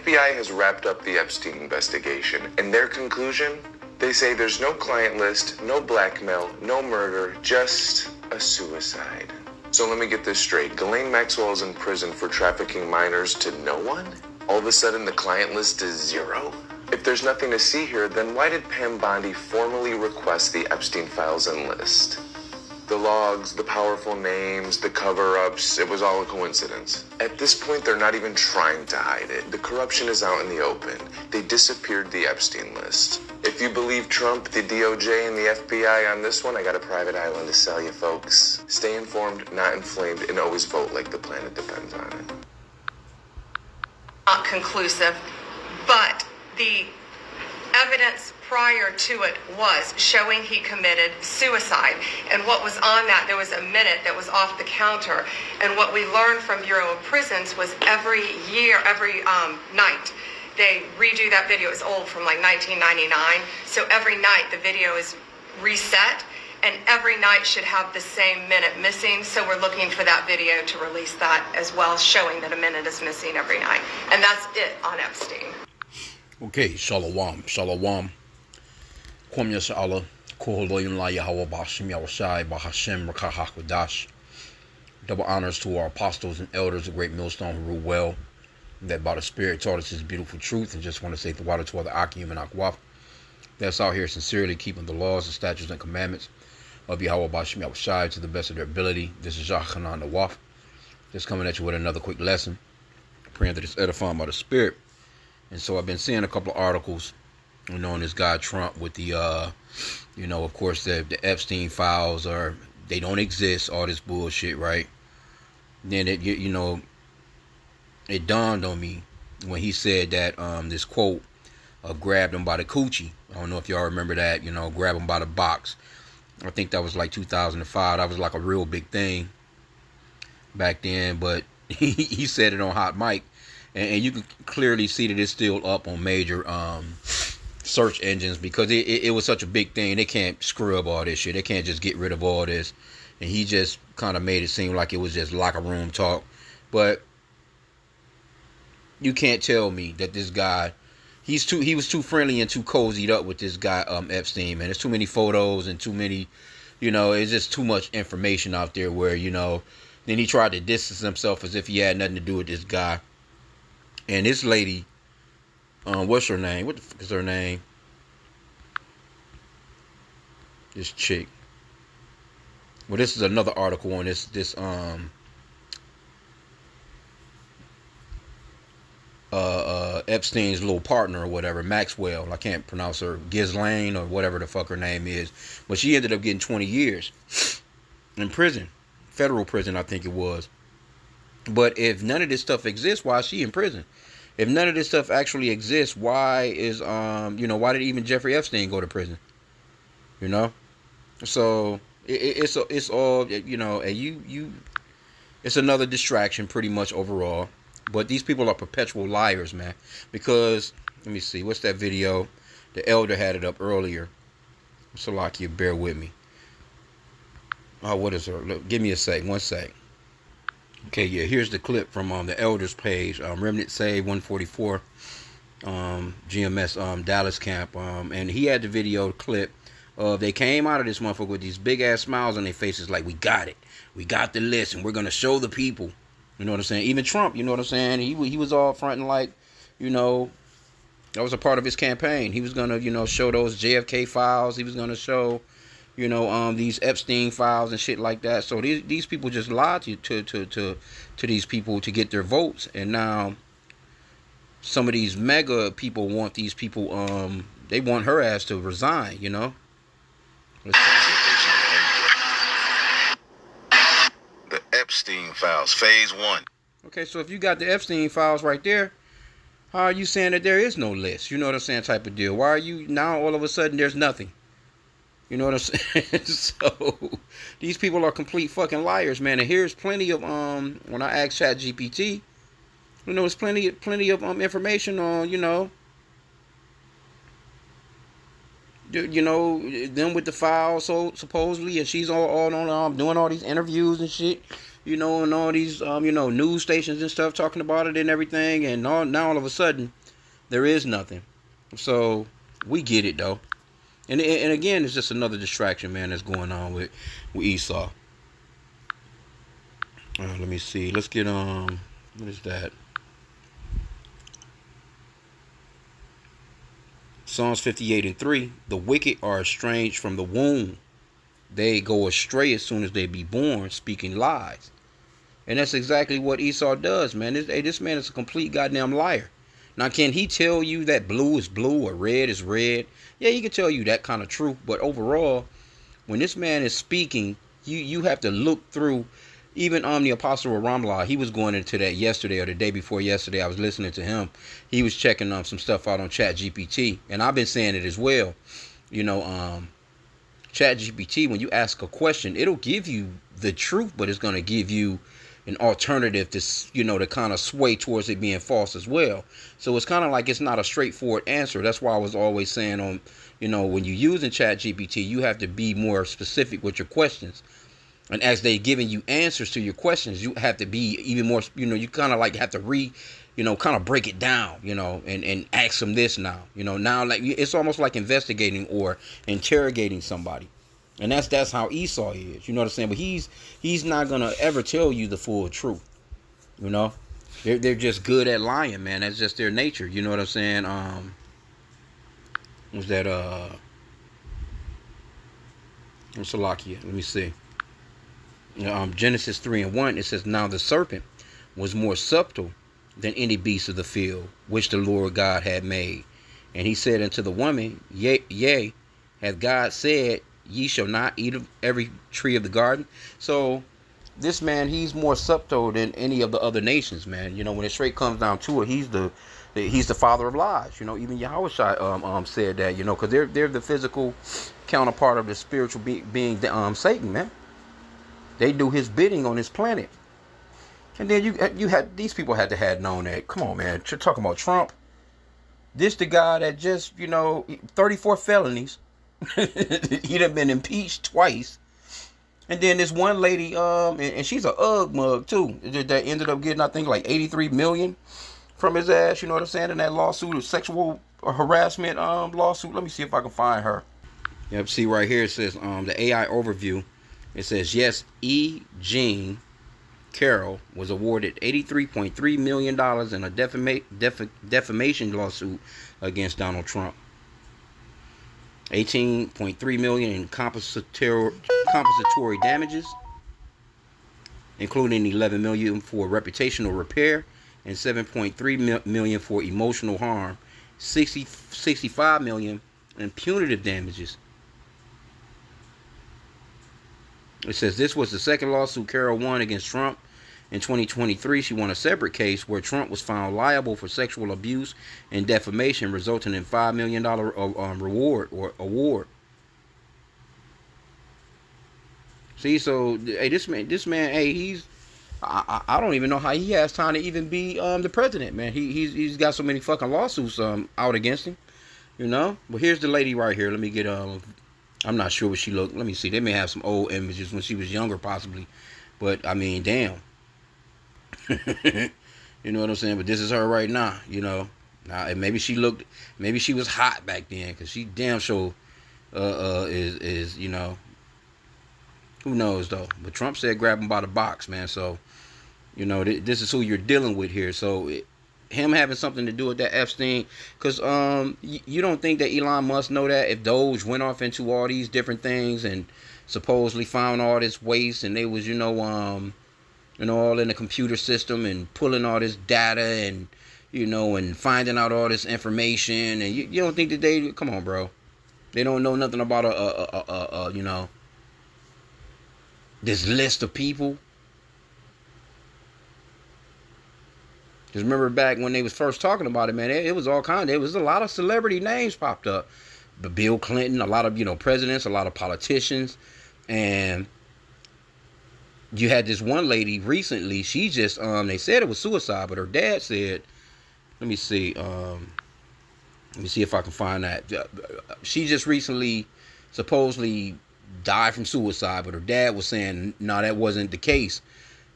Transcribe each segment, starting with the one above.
FBI has wrapped up the Epstein investigation. In their conclusion, they say there's no client list, no blackmail, no murder, just a suicide. So let me get this straight. Ghislaine Maxwell is in prison for trafficking minors to no one? All of a sudden the client list is zero? If there's nothing to see here, then why did Pam Bondi formally request the Epstein files and list? The logs, the powerful names, the cover-ups, it was all a coincidence. At this point, they're not even trying to hide it. The corruption is out in the open. They disappeared the Epstein list. If you believe Trump, the DOJ, and the FBI on this one, I got a private island to sell you folks. Stay informed, not inflamed, and always vote like the planet depends on it. Not conclusive, but the evidence prior to it was showing he committed suicide. And what was on that, there was a minute that was off the counter. And what we learned from Bureau of Prisons was every night, they redo that video. It's old, from like 1999. So every night the video is reset, and every night should have the same minute missing. So we're looking for that video to release that as well, showing that a minute is missing every night. And that's it on Epstein. Okay, shalom, shalom. Kwam Yasha Allah, Koholoyim La Yahweh Bashim Yahushai Bahashem Rakah HaKodash. Double honors to our apostles and elders, the great millstone who rule well, that by the Spirit taught us his beautiful truth, and just want to say the water to all the H.I.M and Akwaf that's out here sincerely keeping the laws, the statutes, and commandments of Yahweh Bashim Yahushai to the best of their ability. This is Yachanan the Waf, just coming at you with another quick lesson, praying that it's edifying by the Spirit. And so I've been seeing a couple of articles, on this guy Trump with the, of course, the Epstein files they don't exist, all this bullshit, right? Then it dawned on me when he said that this quote of grabbed him by the coochie. I don't know if y'all remember that, grab him by the box. I think that was like 2005. That was like a real big thing back then, but he said it on Hot Mic. And you can clearly see that it's still up on major search engines because it was such a big thing. They can't scrub all this shit. They can't just get rid of all this. And he just kind of made it seem like it was just locker room talk. But you can't tell me that this guy, he was too friendly and too cozied up with this guy Epstein, man. There's too many photos and too many, it's just too much information out there where, then he tried to distance himself as if he had nothing to do with this guy. And this lady, what's her name? What the fuck is her name? This chick. Well, this is another article on this Epstein's little partner or whatever, Maxwell. I can't pronounce her, Ghislaine or whatever the fuck her name is. But she ended up getting 20 years in prison. Federal prison, I think it was. But if none of this stuff exists, why is she in prison? If none of this stuff actually exists, why is why did even Jeffrey Epstein go to prison? So it's all it's another distraction pretty much overall. But these people are perpetual liars, man. Because let me see, what's that video? The elder had it up earlier. Salakia, bear with me. Oh, what is her? Look, give me a sec, one sec. Okay, yeah, here's the clip from the elders page, Remnant Save 144, GMS Dallas camp, and he had the video clip of they came out of this motherfucker with these big ass smiles on their faces like, we got it, we got the list, and we're gonna show the people. You know what I'm saying? Even Trump, you know what I'm saying? He was all fronting like, that was a part of his campaign. He was gonna, show those JFK files. He was gonna show, these Epstein files and shit like that. So these people just lied to these people to get their votes. And now some of these MAGA people want these people, they want her ass to resign, The Epstein files, phase 1. Okay, so if you got the Epstein files right there, how are you saying that there is no list? You know what I'm saying, type of deal. Why are you now all of a sudden there's nothing? You know what I'm saying? So these people are complete fucking liars, man. And here's plenty of when I asked ChatGPT, there's plenty of information on them with the files, so supposedly, and she's all on doing all these interviews and shit. and all these, news stations and stuff talking about it and everything. And now all of a sudden, there is nothing. So we get it though. And again, it's just another distraction, man, that's going on with Esau. Let me see. Let's get what is that? Psalms 58:3. The wicked are estranged from the womb. They go astray as soon as they be born, speaking lies. And that's exactly what Esau does, man. This man is a complete goddamn liar. Now, can he tell you that blue is blue or red is red? Yeah, he can tell you that kind of truth. But overall, when this man is speaking, you have to look through. Even the Apostle of Ramlah, he was going into that yesterday or the day before yesterday. I was listening to him. He was checking some stuff out on ChatGPT. And I've been saying it as well. ChatGPT, when you ask a question, it'll give you the truth, but it's going to give you an alternative to, to kind of sway towards it being false as well. So it's kind of like it's not a straightforward answer. That's why I was always saying when you're using ChatGPT, you have to be more specific with your questions. And as they're giving you answers to your questions, you have to be even more, you kind of like have to kind of break it down, and ask them this now, now like it's almost like investigating or interrogating somebody. And that's how Esau is, you know what I'm saying? But he's not going to ever tell you the full truth, They're just good at lying, man. That's just their nature, you know what I'm saying? Was that, Salakia, let me see. Genesis 3:1, it says, now the serpent was more subtle than any beast of the field, which the Lord God had made. And he said unto the woman, yea, hath God said, ye shall not eat of every tree of the garden? So this man, he's more subtle than any of the other nations, man. When it straight comes down to it, he's the father of lies. Even Yahushua said that, because they're the physical counterpart of the spiritual being Satan, man. They do his bidding on this planet. And then you had these people had to have known that. Come on, man. You're talking about Trump. This the guy that just, 34 felonies. He'd have been impeached twice. And then this one lady, and she's a UGG mug too, that ended up getting, I think, like 83 million from his ass, you know what I'm saying, in that lawsuit, a sexual harassment lawsuit. Let me see if I can find her. Yep, see right here it says the AI overview. It says, yes, E. Jean Carroll was awarded $83.3 million in a defamation lawsuit against Donald Trump. $18.3 million in compensatory damages, including $11 million for reputational repair and $7.3 million for emotional harm, $65 million in punitive damages. It says this was the second lawsuit Carroll won against Trump. In 2023, she won a separate case where Trump was found liable for sexual abuse and defamation, resulting in $5 million award. See, so hey, this man, hey, I don't even know how he has time to even be the president, man. He's got so many fucking lawsuits out against him, But here's the lady right here. Let me get I'm not sure what she looked. Let me see. They may have some old images when she was younger, possibly. But, I mean, damn. You know what I'm saying? But this is her right now, Now, and maybe she was hot back then, because she damn sure is, who knows, though. But Trump said grab him by the box, man. So, this is who you're dealing with here. So, him having something to do with that Epstein, because you don't think that Elon Musk know that if Doge went off into all these different things and supposedly found all this waste, and they was all in the computer system and pulling all this data and and finding out all this information, and you don't think that they, come on, bro, they don't know nothing about this list of people. Just remember back when they was first talking about it, man, it was all kind of, it was a lot of celebrity names popped up. But Bill Clinton, a lot of, presidents, a lot of politicians. And you had this one lady recently, she just, they said it was suicide, but her dad said, let me see if I can find that. She just recently supposedly died from suicide, but her dad was saying, no, that wasn't the case.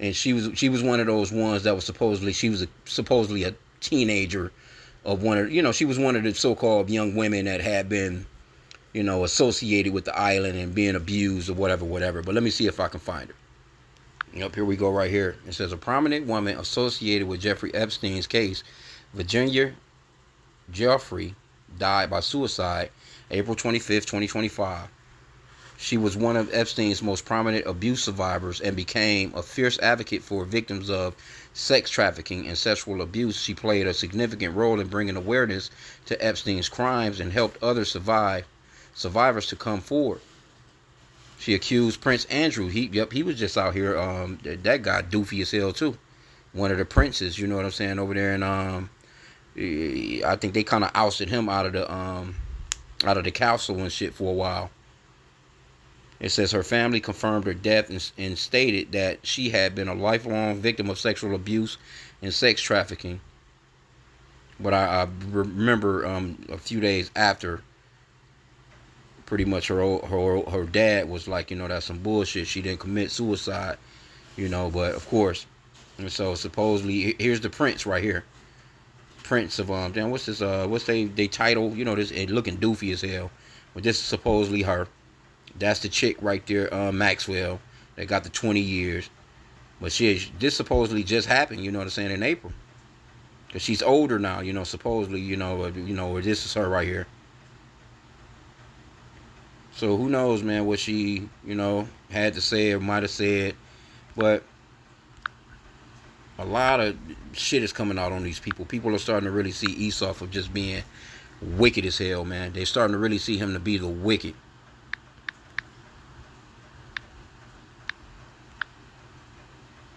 and she was one of those ones that was supposedly a teenager of one of, she was one of the so-called young women that had been, associated with the island and being abused or whatever. But let me see if I can find her. Yep, here we go right here. It says a prominent woman associated with Jeffrey Epstein's case, Virginia Giuffre, died by suicide April 25th, 2025. She was one of Epstein's most prominent abuse survivors and became a fierce advocate for victims of sex trafficking and sexual abuse. She played a significant role in bringing awareness to Epstein's crimes and helped other survivors to come forward. She accused Prince Andrew. He was just out here. That guy doofy as hell too. One of the princes, you know what I'm saying, over there. And I think they kind of ousted him out of the council and shit for a while. It says her family confirmed her death and stated that she had been a lifelong victim of sexual abuse and sex trafficking. But I remember a few days after, pretty much her dad was like, that's some bullshit. She didn't commit suicide, but of course. And so supposedly, here's the prince right here. Prince of damn, what's this? What's they title? This it looking doofy as hell. But this is supposedly her. That's the chick right there, Maxwell. That got the 20 years. But this supposedly just happened. You know what I'm saying, in April. Cause she's older now. Supposedly. Or this is her right here. So who knows, man, what she, had to say or might have said. But a lot of shit is coming out on these people. People are starting to really see Esau for just being wicked as hell, man. They're starting to really see him to be the wicked.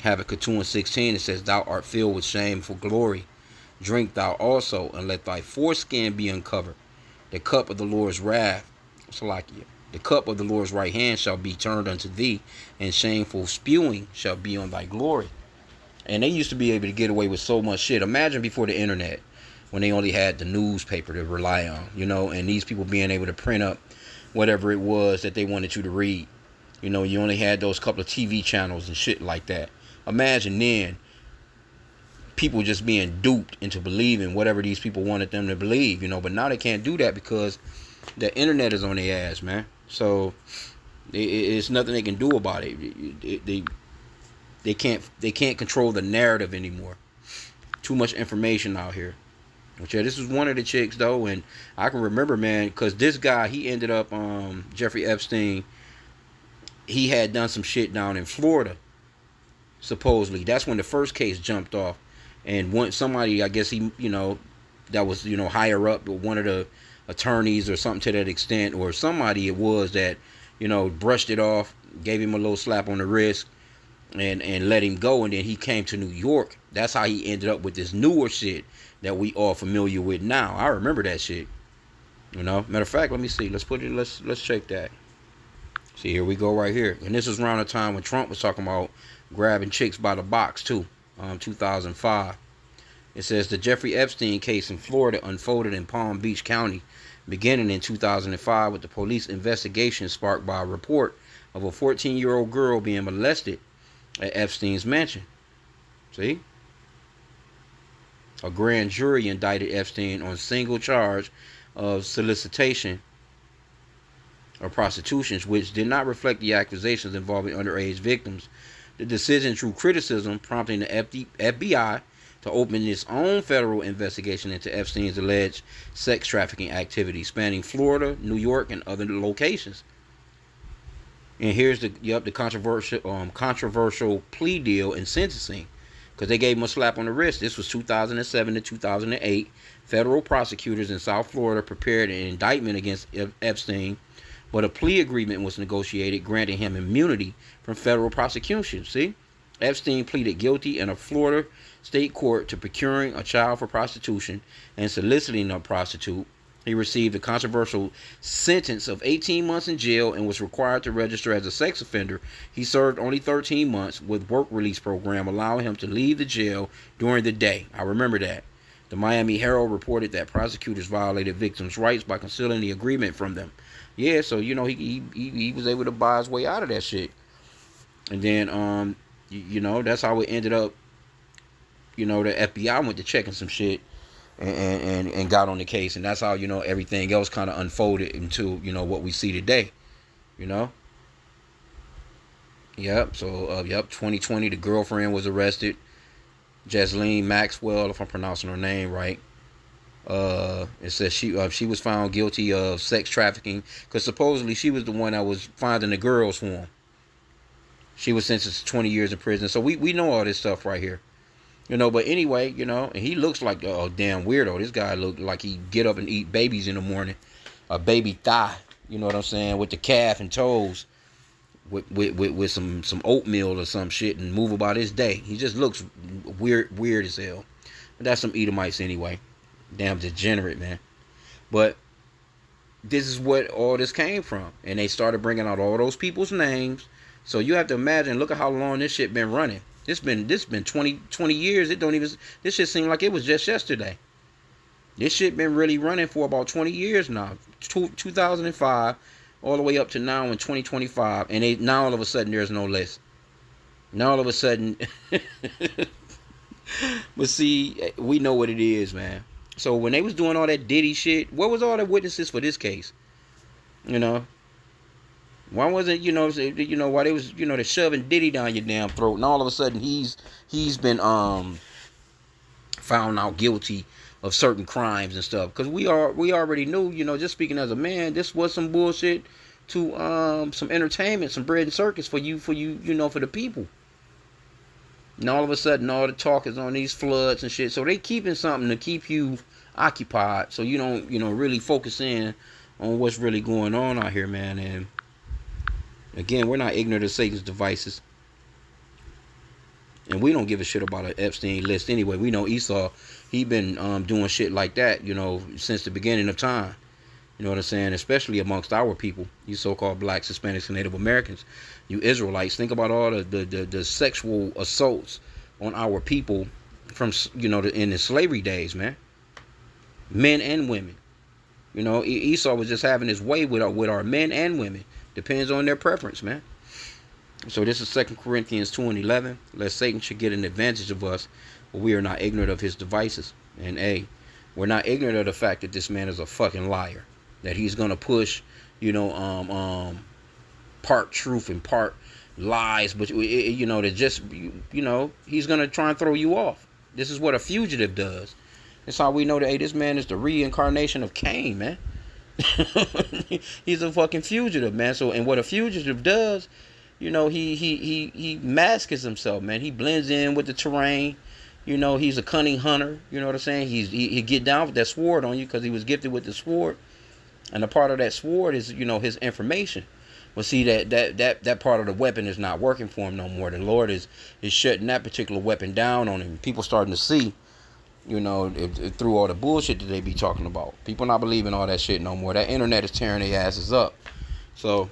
Habakkuk 2:16, it says, Thou art filled with shame for glory. Drink thou also, and let thy foreskin be uncovered. The cup of the Lord's wrath, the cup of the Lord's right hand shall be turned unto thee, and shameful spewing shall be on thy glory. And they used to be able to get away with so much shit. Imagine before the internet, when they only had the newspaper to rely on, and these people being able to print up whatever it was that they wanted you to read. You only had those couple of TV channels and shit like that. Imagine then people just being duped into believing whatever these people wanted them to believe, but now they can't do that because the internet is on their ass, man. So it's nothing they can do about it. They can't control the narrative anymore. Too much information out here. But yeah, this was one of the chicks though, and I can remember, man, because this guy, he ended up Jeffrey Epstein, he had done some shit down in Florida. Supposedly, that's when the first case jumped off, and somebody, I guess he, that was, higher up, one of the attorneys or something to that extent, or somebody it was that, brushed it off, gave him a little slap on the wrist, and let him go, and then he came to New York. That's how he ended up with this newer shit that we all familiar with now. I remember that shit. Matter of fact, let me see. Let's check that. See, here we go right here, and this is around the time when Trump was talking about grabbing chicks by the box too, 2005. It says the Jeffrey Epstein case in Florida unfolded in Palm Beach County beginning in 2005 with the police investigation sparked by a report of a 14-year-old girl being molested at Epstein's mansion. See? A grand jury indicted Epstein on single charge of solicitation or prostitution, which did not reflect the accusations involving underage victims. The decision drew criticism, prompting the FBI to open its own federal investigation into Epstein's alleged sex trafficking activities, spanning Florida, New York, and other locations. And here's the controversial plea deal and sentencing, because they gave him a slap on the wrist. This was 2007 to 2008. Federal prosecutors in South Florida prepared an indictment against Epstein, but a plea agreement was negotiated granting him immunity from federal prosecution. See? Epstein pleaded guilty in a Florida state court to procuring a child for prostitution and soliciting a prostitute. He received a controversial sentence of 18 months in jail and was required to register as a sex offender. He served only 13 months with work release program, allowing him to leave the jail during the day. I remember that. The Miami Herald reported that prosecutors violated victims' rights by concealing the agreement from them. Yeah, so he was able to buy his way out of that shit. And then You know, that's how it ended up. You know, the FBI went to checking some shit and got on the case, and that's how, you know, everything else kind of unfolded into, you know, what we see today. You know. Yep. So, 2020, the girlfriend was arrested, Jesleen Maxwell, if I'm pronouncing her name right. It says she was found guilty of sex trafficking because supposedly she was the one that was finding the girls for him. She was sentenced to 20 years in prison. So we know all this stuff right here. You know, but anyway, you know, and he looks like a damn weirdo. This guy looked like he get up and eat babies in the morning. A baby thigh, you know what I'm saying, with the calf and toes. With some oatmeal or some shit and move about his day. He just looks weird as hell. But that's some Edomites anyway. Damn degenerate, man. But this is what all this came from. And they started bringing out all those people's names. So you have to imagine, look at how long this shit been running. This been 20 years. This shit seemed like it was just yesterday. This shit been really running for about 20 years now. 2005 all the way up to now in 2025. And now all of a sudden there's no list. Now all of a sudden. But see, we know what it is, man. So when they was doing all that Diddy shit, what was all the witnesses for this case? You know, why wasn't, why they was, they shoving Diddy down your damn throat, and all of a sudden he's been found out guilty of certain crimes and stuff? Because we already knew, just speaking as a man, this was some bullshit to some entertainment, some bread and circus for you, for the people. And all of a sudden, all the talk is on these floods and shit. So they keeping something to keep you occupied, so you don't, really focus in on what's really going on out here, man. And again, we're not ignorant of Satan's devices, and we don't give a shit about an Epstein list anyway. We know Esau, he been doing shit like that, since the beginning of time. You know what I'm saying? Especially amongst our people, you so-called blacks, Hispanics, and Native Americans. You Israelites, think about all the sexual assaults on our people from, in the slavery days, man. Men and women. Esau was just having his way with our men and women. Depends on their preference, man. So this is 2 Corinthians 2:11. Lest Satan should get an advantage of us, but we are not ignorant of his devices. And we're not ignorant of the fact that this man is a fucking liar. That he's gonna push, part truth and part lies, but to just, he's gonna try and throw you off. This is what a fugitive does. That's how we know that this man is the reincarnation of Cain, man. He's a fucking fugitive, man. So, and what a fugitive does, he masks himself, man. He blends in with the terrain. He's a cunning hunter. You know what I'm saying? He get down with that sword on you because he was gifted with the sword. And a part of that sword is, his information. But see, that part of the weapon is not working for him no more. The Lord is shutting that particular weapon down on him. People starting to see, through all the bullshit that they be talking about. People not believing all that shit no more. That internet is tearing their asses up. So,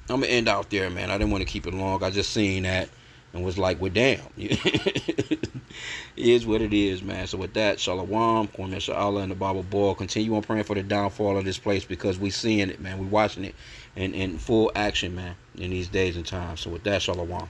I'm going to end out there, man. I didn't want to keep it long. I just seen that and was like, well, damn. It is what it is, man. So with that, Shalom, Kwame Allah, and the Bible Boy. Continue on praying for the downfall of this place, because we seeing it, man. We watching it in full action, man, in these days and times. So with that, Shalom.